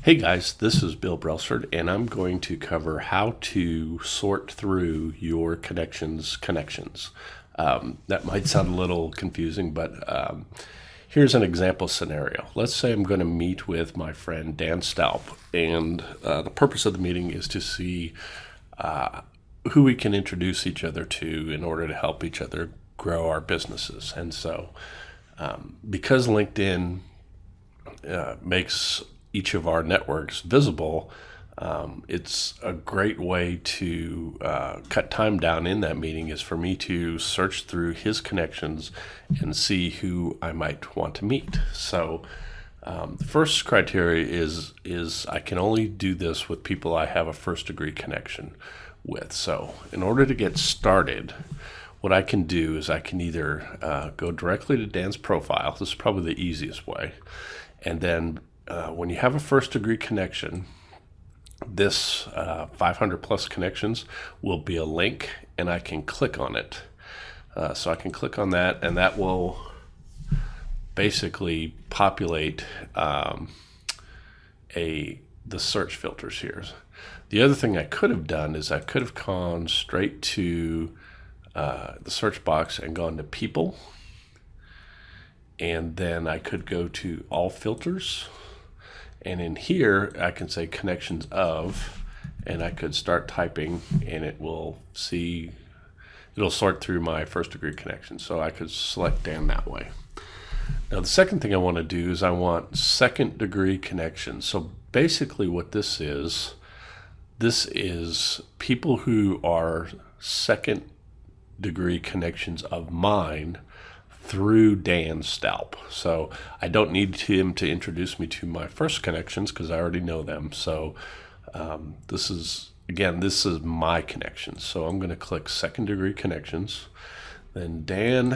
Hey guys, this is Bill Brelsford, and I'm going to cover how to sort through your connections. That might sound a little confusing, but here's an example scenario. Let's say I'm going to meet with my friend Dan Stalp, and the purpose of the meeting is to see who we can introduce each other to in order to help each other grow our businesses. And so, because LinkedIn makes each of our networks visible, it's a great way to cut time down in that meeting is for me to search through his connections and see who I might want to meet. So the first criteria is I can only do this with people I have a first degree connection with. So in order to get started, what I can do is I can either go directly to Dan's profile. This is probably the easiest way. And then when you have a first degree connection, this 500 plus connections will be a link, and I can click on it. So I can click on that, and that will basically populate the search filters here. The other thing I could have done is I could have gone straight to the search box and gone to people, and then I could go to all filters. And in here, I can say connections of, and I could start typing, and it'll sort through my first degree connections. So I could select Dan that way. Now, the second thing I want to do is I want second degree connections. So basically what this is people who are second degree connections of mine through Dan Stalp. So I don't need him to introduce me to my first connections because I already know them. So this is my connections. So I'm going to click second degree connections. Then Dan,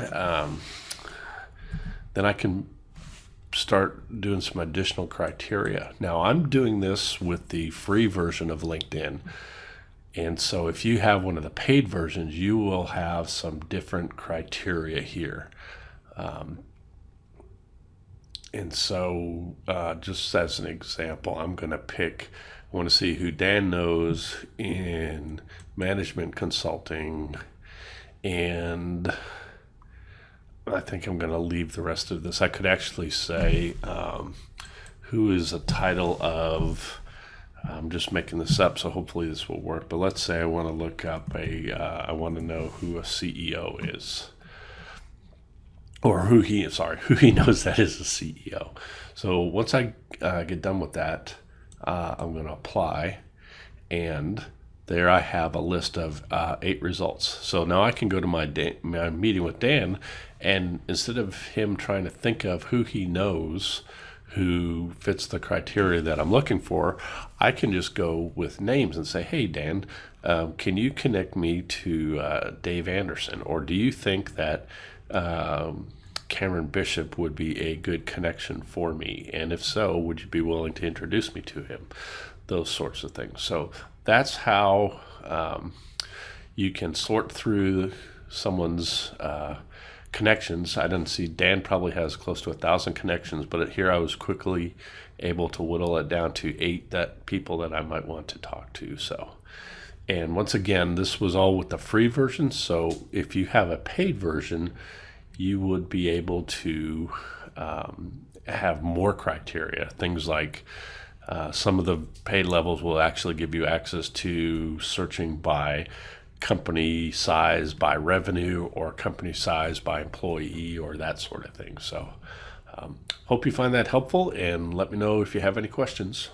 then I can start doing some additional criteria. Now I'm doing this with the free version of LinkedIn. And so if you have one of the paid versions, you will have some different criteria here. And so just as an example, I'm going to I want to see who Dan knows in management consulting, and I think I'm going to leave the rest of this. I could actually say who is a title of, I'm just making this up, so hopefully this will work. But let's say I want to look up I want to know who a CEO is, or who he knows that is a CEO. So once I get done with that, I'm going to apply, and there I have a list of 8 results. So now I can go to my meeting with Dan, and instead of him trying to think of who he knows who fits the criteria that I'm looking for, I can just go with names and say, hey, Dan, can you connect me to Dave Anderson? Or do you think that Cameron Bishop would be a good connection for me? And if so, would you be willing to introduce me to him? Those sorts of things. So that's how you can sort through someone's connections. I didn't see Dan probably has close to 1,000 connections, but here I was quickly able to whittle it down to 8 people that I might want to talk to. So, and once again, this was all with the free version. So if you have a paid version, you would be able to have more criteria. Things like some of the paid levels will actually give you access to searching by company size by revenue, or company size by employee, or that sort of thing. So hope you find that helpful, and let me know if you have any questions.